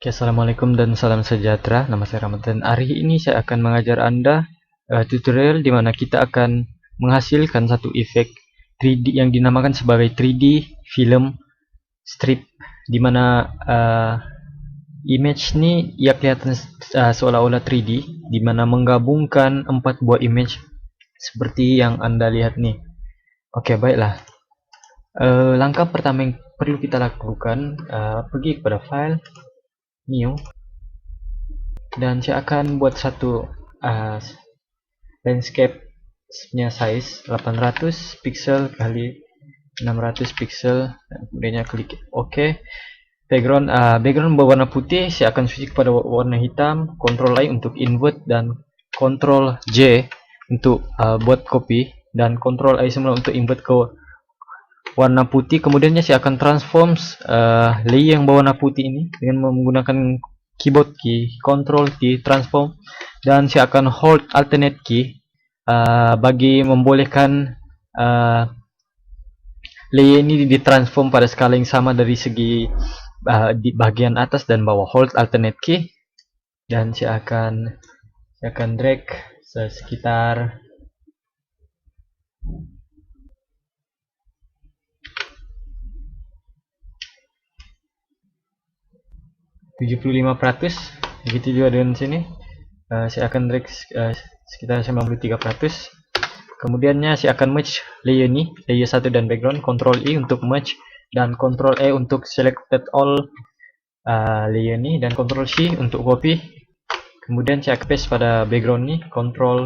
Oke, assalamualaikum dan salam sejahtera. Nama saya Rahmat dan hari ini saya akan mengajar Anda tutorial di mana kita akan menghasilkan satu efek 3D yang dinamakan sebagai 3D film strip, di mana image ini ia kelihatan seolah-olah 3D, di mana menggabungkan 4 buah image seperti yang Anda lihat nih. Oke, baiklah. Langkah pertama yang perlu kita lakukan, pergi kepada file new, dan saya akan buat satu landscape nya size 800 pixel kali 600 pixel, kemudian klik OK. Background berwarna putih, saya akan switch kepada warna hitam. Ctrl I untuk invert dan Ctrl J untuk buat copy, dan Ctrl I semula untuk invert ke warna putih. Kemudiannya saya akan transform layer yang berwarna putih ini dengan menggunakan keyboard key Ctrl T transform, dan saya akan hold alternate key bagi membolehkan layer ini ditransform pada skala yang sama dari segi di bagian atas dan bawah. Hold alternate key, dan saya akan drag sekitar 75%. Begitu juga dengan sini. Saya akan drag sekitar 93%. Kemudiannya saya akan merge layer ini, layer 1 dan background. Ctrl I untuk merge, dan Ctrl E untuk selected all layer ini, dan Ctrl C untuk copy. Kemudian saya paste pada background ini, Ctrl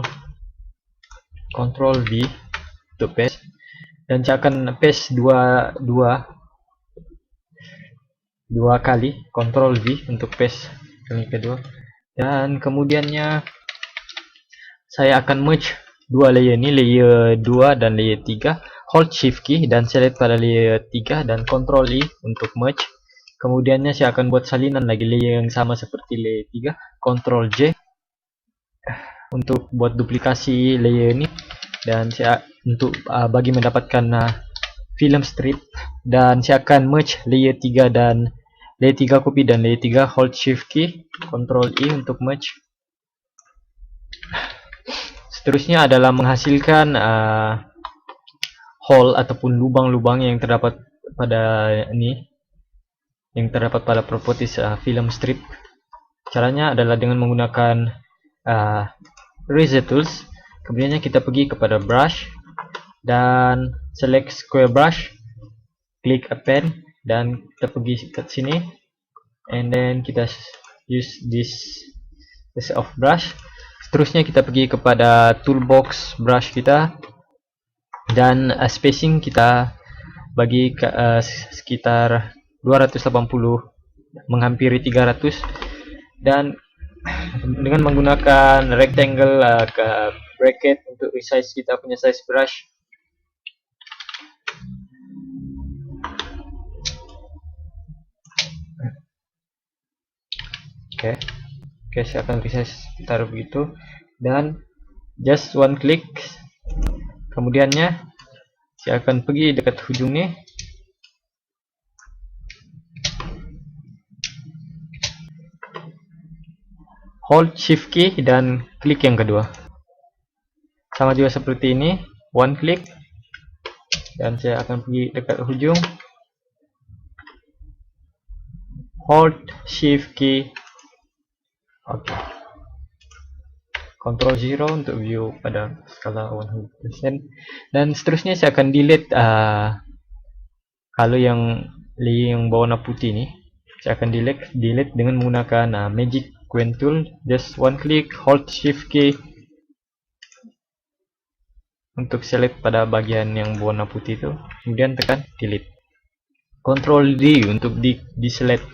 V untuk paste, dan saya akan paste dua kali, Ctrl V untuk paste kali kedua, dan kemudiannya saya akan merge dua layer ini, layer 2 dan layer 3. Hold shift key dan select pada layer 3 dan Ctrl I untuk merge. Kemudiannya saya akan buat salinan lagi layer yang sama seperti layer 3, Ctrl J untuk buat duplikasi layer ini, dan saya untuk bagi mendapatkan film strip, dan saya akan merge layer 3 dan layer 3 copy dan layer 3. Hold shift key Ctrl I untuk merge. Seterusnya adalah menghasilkan hole ataupun lubang-lubang yang terdapat pada ini, yang terdapat pada properties film strip. Caranya adalah dengan menggunakan eraser tools. Kemudiannya kita pergi kepada brush dan select square brush, klik append, dan kita pergi ke sini, and then kita use this of brush. Seterusnya kita pergi kepada toolbox brush kita, dan spacing kita bagi sekitar 280 menghampiri 300, dan dengan menggunakan rectangle ke bracket untuk resize kita punya size brush. Oke, saya akan resize sekitar begitu, dan just one click. Kemudiannya saya akan pergi dekat ujung nih, hold shift key dan klik yang kedua. Sama juga seperti ini, one click, dan saya akan pergi dekat ujung, hold shift key, oke. Ctrl 0 untuk view pada skala 100%, dan seterusnya saya akan delete kalau yang layer yang berwarna putih ini, saya akan delete dengan menggunakan magic wand tool. Just one click, hold shift key untuk select pada bagian yang berwarna putih itu, kemudian tekan delete. Ctrl D untuk di-select.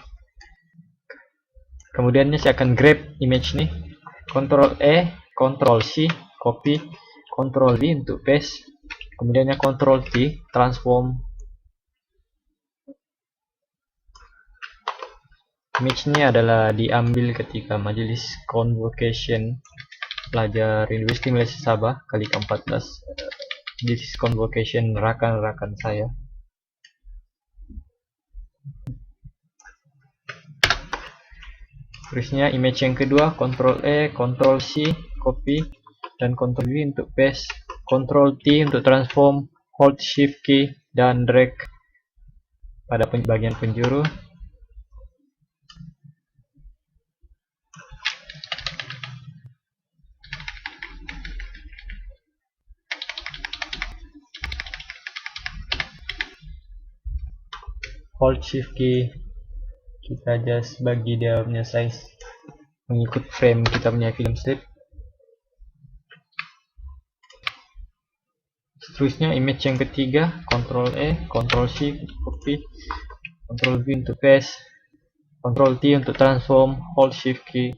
Kemudiannya saya akan grab image nih, Ctrl E, Ctrl C, copy, Ctrl V untuk paste, kemudiannya Ctrl T, transform. Image ini adalah diambil ketika majelis convocation pelajar Universiti Malaysia Sabah kali ke-14. This is convocation rakan-rakan saya. Terusnya image yang kedua, Ctrl E, Ctrl C, copy, dan Ctrl V untuk paste, Ctrl T untuk transform, hold shift key, dan drag pada bagian penjuru. Hold shift key, kita just bagi dia punya size mengikut frame kita punya film strip. Seterusnya image yang ketiga, Ctrl E, Ctrl C copy, Ctrl V untuk paste, Ctrl T untuk transform, hold shift key.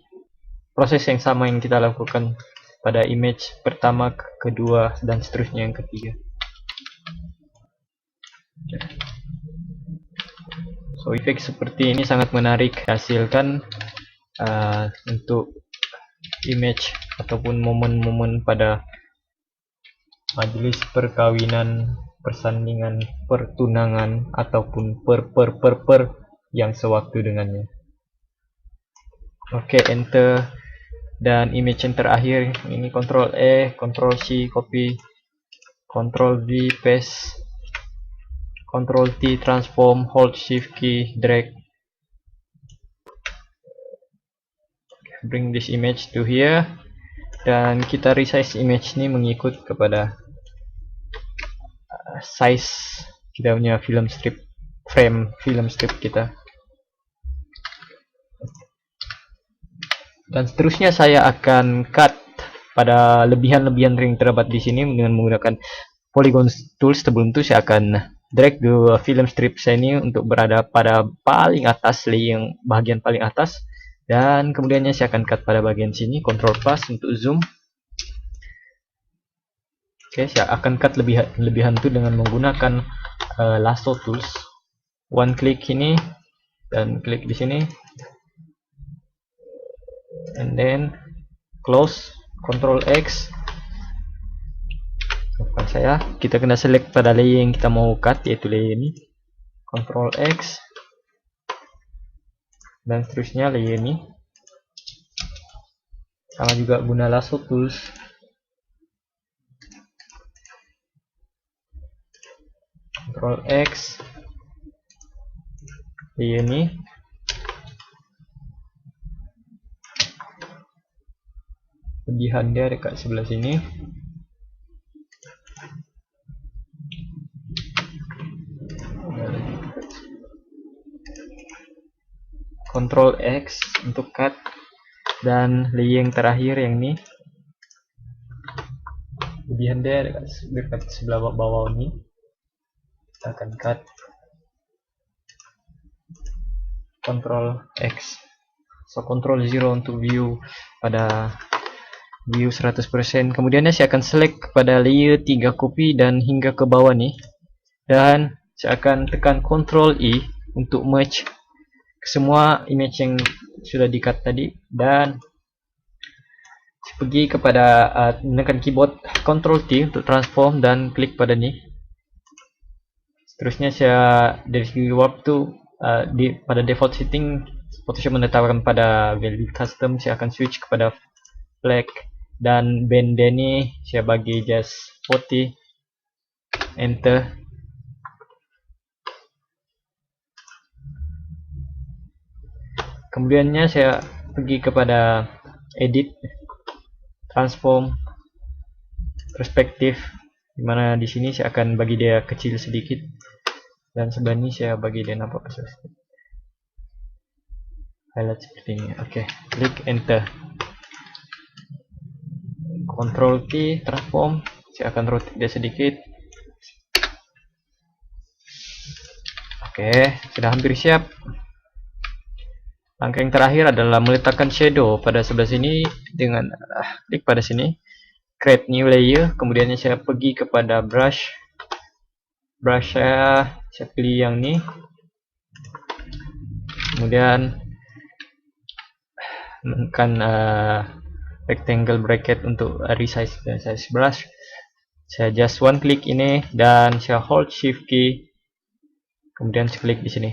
Proses yang sama yang kita lakukan pada image pertama, kedua, dan seterusnya yang ketiga. So, efek seperti ini sangat menarik hasilkan untuk image ataupun momen-momen pada majelis perkawinan, persandingan, pertunangan, ataupun per yang sewaktu dengannya. Oke, enter. Dan image yang terakhir ini Ctrl E, Ctrl C copy, Ctrl V paste, Ctrl T transform, hold shift key, drag. Bring this image to here, dan kita resize image ini mengikut kepada size kita punya film strip, frame film strip kita. Dan seterusnya saya akan cut pada lebihan-lebihan yang terdapat di sini dengan menggunakan polygon tools. Sebelum itu saya akan drag dua film strip saya ini untuk berada pada paling atas, yang bagian paling atas, dan kemudiannya saya akan cut pada bagian sini. Ctrl plus untuk zoom. Oke, saya akan cut lebihan itu dengan menggunakan lasso tools. One click ini dan klik di sini, and then close, Ctrl X. Bukan saya, kita kena select pada layer yang kita mau cut, yaitu layer ini. Ctrl X, dan seterusnya layer ini. Sama juga guna lasso tools. Ctrl X, layer ini. Lebihan dia dekat sebelah sini. Ctrl X untuk cut, dan layer yang terakhir yang ini, lebihan dia dekat sebelah bawah ini, kita akan cut. Ctrl X. So Ctrl 0 untuk view pada view 100%. Kemudian saya akan select pada layer 3 copy dan hingga ke bawah nih, dan saya akan tekan Ctrl I untuk merge semua image yang sudah di cut tadi, dan pergi kepada menekan keyboard Ctrl T untuk transform dan klik pada ni. Seterusnya saya dari segi warp to pada default setting Photoshop menetapkan pada value custom, saya akan switch kepada black, dan band ini saya bagi just 40, enter. Kemudiannya saya pergi kepada edit, transform, perspektif, dimana di sini saya akan bagi dia kecil sedikit, dan sebelah ini saya bagi dia nampak besar sedikit. Highlight seperti ini. Oke, klik enter. Ctrl T transform, saya akan rotate dia sedikit. Oke, sudah hampir siap. Langkah yang terakhir adalah meletakkan shadow pada sebelah sini dengan klik pada sini, create new layer. Kemudian saya pergi kepada brush saya pilih yang ini. Kemudian menekan rectangle bracket untuk resize size brush. Saya just one click ini dan saya hold shift key, kemudian saya klik di sini.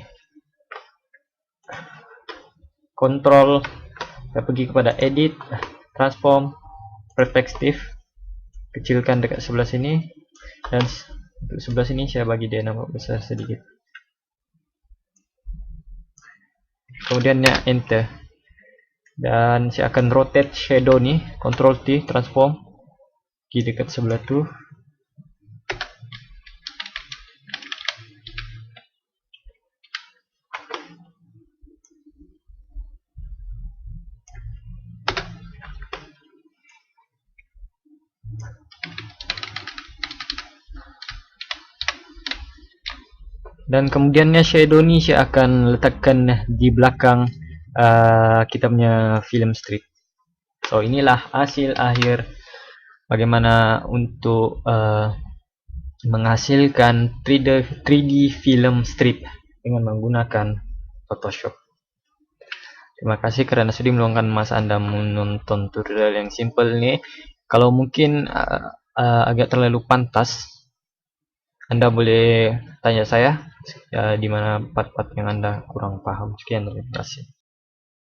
Control Saya pergi kepada edit, transform, perspective, kecilkan dekat sebelah sini, dan untuk sebelah sini saya bagi dia nama besar sedikit. Kemudian ya enter, dan saya akan rotate shadow nih, Ctrl T, transform, pergi dekat sebelah tuh. Dan kemudiannya shadow ni saya akan letakkan di belakang kita punya film strip. So inilah hasil akhir bagaimana untuk menghasilkan 3D film strip dengan menggunakan Photoshop. Terima kasih kerana sudi meluangkan masa Anda menonton tutorial yang simple ini. Kalau mungkin agak terlalu pantas, Anda boleh tanya saya di mana part-part yang Anda kurang paham. Sekian, terima kasih.